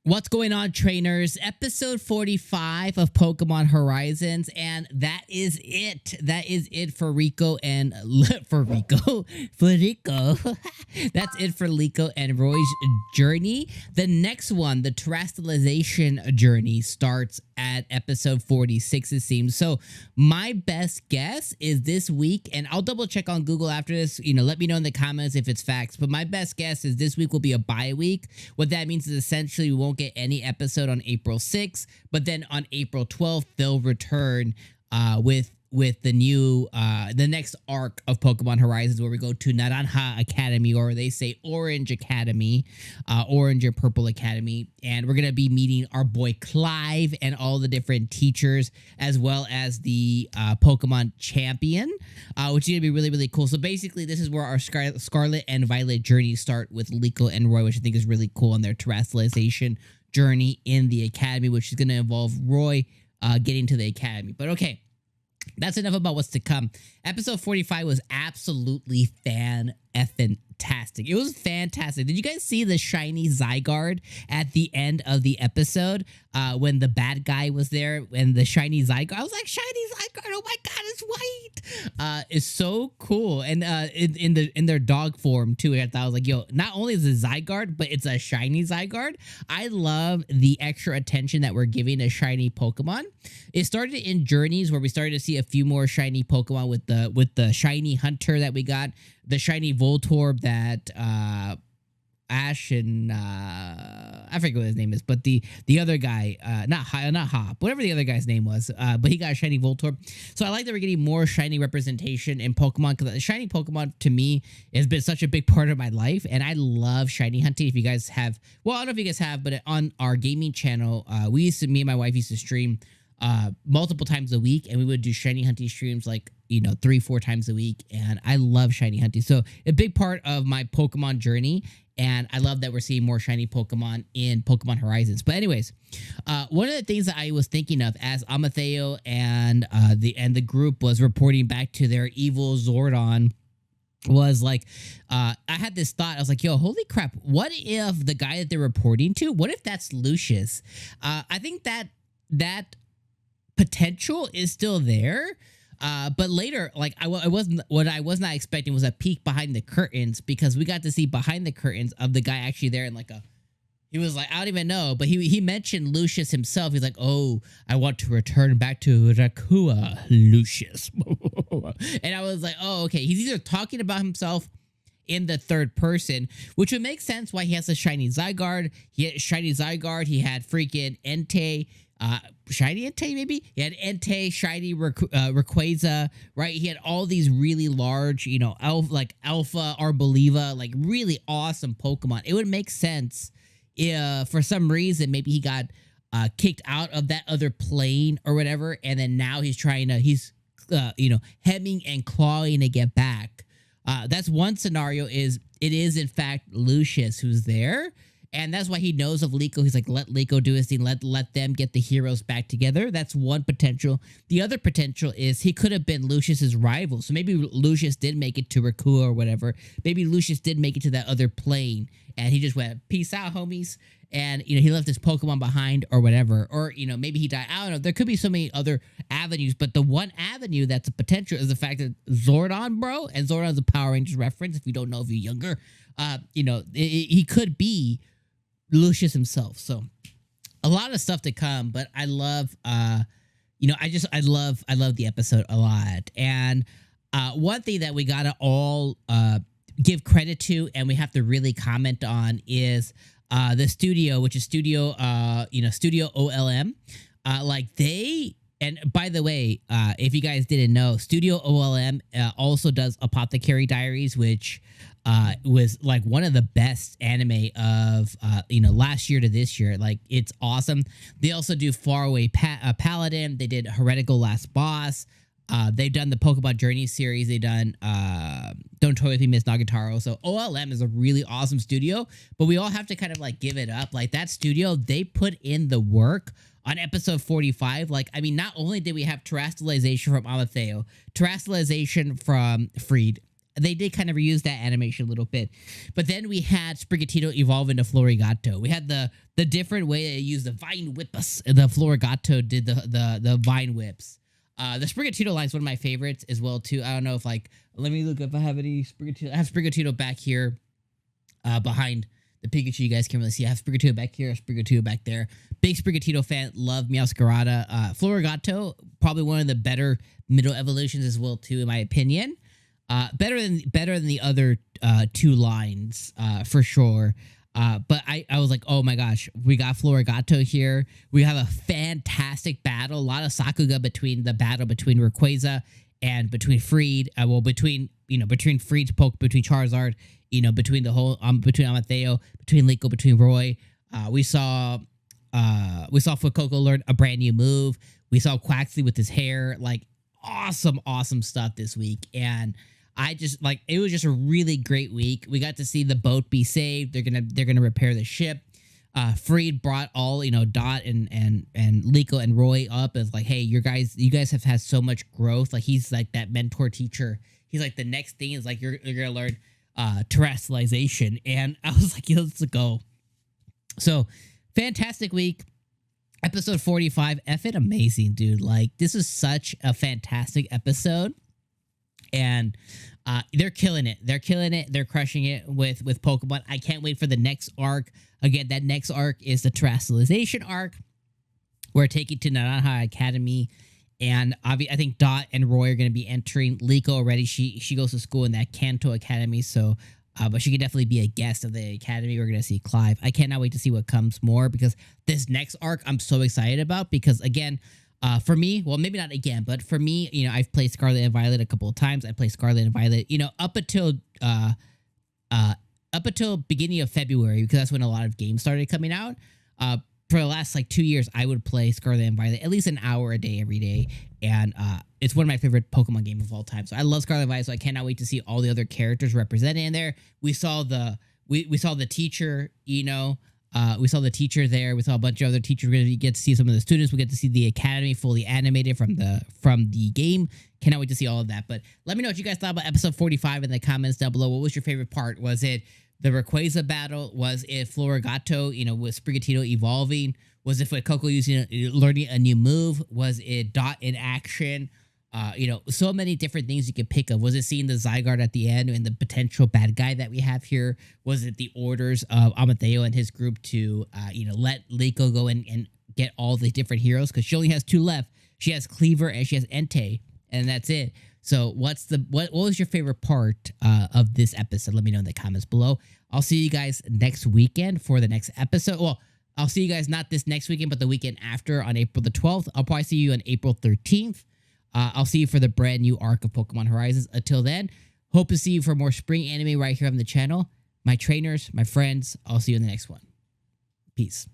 What's going on, trainers? Episode 45 of Pokemon Horizons, and that is it. That is it for Rico and for Rico. That's it for Liko and Roy's journey. The next one, the terrestrialization journey, starts at episode 46, it seems. So my best guess is this week, and I'll double check on Google after this. Let me know in the comments if it's facts. But my best guess is this week will be a bye week. What that means is essentially we won't get any episode on April 6th, but then on April 12th they'll return with the new the next arc of Pokemon Horizons, where we go to Naranja Academy, or they say Orange Academy, Orange or Purple Academy, and we're gonna be meeting our boy Clive and all the different teachers, as well as the Pokemon champion, which is gonna be really, really cool. So basically, this is where our Scarlet and Violet journeys start with Liko and Roy, which I think is really cool, on their terrestrialization journey in the academy, which is gonna involve Roy getting to the academy. But okay, that's enough about what's to come. Episode 45 was absolutely fantastic. It was fantastic. Did you guys see the shiny Zygarde at the end of the episode when the bad guy was there and the shiny Zygarde? I was like, shiny Zygarde, oh my god, it's white. It's so cool. And in their dog form too. I was like, yo, not only is it Zygarde, but it's a shiny Zygarde. I love the extra attention that we're giving to shiny Pokemon. It started in Journeys, where we started to see a few more shiny Pokemon with the shiny Hunter that we got, the shiny Voltorb that Ash and I forget what his name is, but the other guy, not Hop, whatever the other guy's name was, but he got a shiny Voltorb. So I like that we're getting more shiny representation in Pokemon, because shiny Pokemon to me has been such a big part of my life, and I love shiny hunting. If you guys have, well, I don't know if you guys have, but on our gaming channel, me and my wife used to stream multiple times a week, and we would do shiny hunting streams like 3-4 times a week, and I love shiny hunting. So a big part of my Pokemon journey, and I love that we're seeing more shiny Pokemon in Pokemon Horizons. But anyways, one of the things that I was thinking of as 𝐒𝐚𝐧𝐻𝐸 and the group was reporting back to their evil Zordon was like, I had this thought. I was like, yo, holy crap, what if the guy that they're reporting to, what if that's Lucius? I think that potential is still there, but later, like I wasn't, what I was not expecting was a peek behind the curtains, because we got to see behind the curtains of the guy actually there, and he was like, I don't even know, but he mentioned Lucius himself. He's like, oh, I want to return back to Rakua, Lucius. And I was like, oh, okay, he's either talking about himself in the third person, which would make sense why he has a shiny Zygarde. He had freaking Entei, shiny Entei, maybe? He had Entei, shiny Rayquaza, right? He had all these really large, Alpha, Arboliva, like really awesome Pokemon. It would make sense if for some reason maybe he got kicked out of that other plane or whatever, and then now he's hemming and clawing to get back. That's one scenario. It is in fact Lucius who's there, and that's why he knows of Liko. He's like, let Liko do his thing, let them get the heroes back together. That's one potential. The other potential is he could have been Lucius's rival. So maybe Lucius did make it to Rakua or whatever. Maybe Lucius did make it to that other plane, and he just went, peace out, homies. And, he left his Pokemon behind or whatever. Or, maybe he died. I don't know. There could be so many other avenues. But the one avenue that's a potential is the fact that Zordon, bro, and Zordon's a Power Rangers reference, if you don't know, if you're younger, he could be Lucius himself. So a lot of stuff to come. But I love, I love the episode a lot. And one thing that we got to all give credit to, and we have to really comment on, is the studio, which is Studio OLM. And by the way, if you guys didn't know, Studio OLM also does Apothecary Diaries, which was like one of the best anime of last year to this year. Like, it's awesome. They also do Faraway Paladin. They did Heretical Last Boss. They've done the Pokemon Journey series. They've done Don't Toy With Me, Miss Nagatoro. So OLM is a really awesome studio, but we all have to kind of like give it up. Like, that studio, they put in the work on episode 45. Like, I mean, not only did we have terrestrialization from 𝐒𝐚𝐽𝐻𝐸, terrestrialization from Freed, they did kind of reuse that animation a little bit. But then we had Sprigatito evolve into Florigato. We had the different way they used the Vine Whips. The Florigato did the Vine Whips. The Sprigatito line is one of my favorites as well too. I don't know if like, let me look if I have any Sprigatito. I have Sprigatito back here behind the Pikachu. You guys can't really see. I have Sprigatito back here, Sprigatito back there. Big Sprigatito fan. Love Meowscarada. Florigato, probably one of the better middle evolutions as well too, in my opinion. Better than the other two lines for sure. But I was like, oh my gosh, we got Florigato here. We have a fantastic battle. A lot of Sakuga between the battle between Rayquaza and between Freed. Between Freed's poke, between Charizard, between the whole between Amateo, between Liko, between Roy. We saw Fuecoco learn a brand new move. We saw Quaxley with his hair. Like awesome stuff this week. And I just like, it was just a really great week. We got to see the boat be saved. They're gonna repair the ship. Freed brought all Dot and Liko and Roy up as like, hey, you guys have had so much growth. Like he's like that mentor teacher. He's like, the next thing is like you're gonna learn terrestrialization. And I was like, let's go. So fantastic week. Episode 45, effing amazing, dude. Like this is such a fantastic episode. And they're killing it. They're killing it. They're crushing it with Pokemon. I can't wait for the next arc. Again, that next arc is the terrestrialization arc. We're taking to Naranja Academy. And I think Dot and Roy are going to be entering. Liko already. She goes to school in that Kanto Academy. So, but she could definitely be a guest of the Academy. We're going to see Clive. I cannot wait to see what comes more, because this next arc I'm so excited about. Because again, for me, well, maybe not again, but for me, I've played Scarlet and Violet a couple of times. I played Scarlet and Violet, up until beginning of February, because that's when a lot of games started coming out. For the last like 2 years, I would play Scarlet and Violet at least an hour a day every day, and it's one of my favorite Pokemon games of all time. So I love Scarlet and Violet. So I cannot wait to see all the other characters represented in there. We saw the teacher, we saw the teacher there. We saw a bunch of other teachers. We're gonna get to see some of the students. We get to see the academy fully animated from the game. Cannot wait to see all of that. But let me know what you guys thought about episode 45 in the comments down below. What was your favorite part? Was it the Rayquaza battle? Was it Florigato, with Sprigatito evolving? Was it Fuecoco learning a new move? Was it Dot in action? So many different things you could pick of. Was it seeing the Zygarde at the end and the potential bad guy that we have here? Was it the orders of Amateo and his group to, let Liko go and get all the different heroes? Because she only has 2 left. She has Cleaver and she has Entei, and that's it. So what was your favorite part of this episode? Let me know in the comments below. I'll see you guys next weekend for the next episode. Well, I'll see you guys not this next weekend, but the weekend after on April the 12th. I'll probably see you on April 13th. I'll see you for the brand new arc of Pokemon Horizons. Until then, hope to see you for more spring anime right here on the channel. My trainers, my friends, I'll see you in the next one. Peace.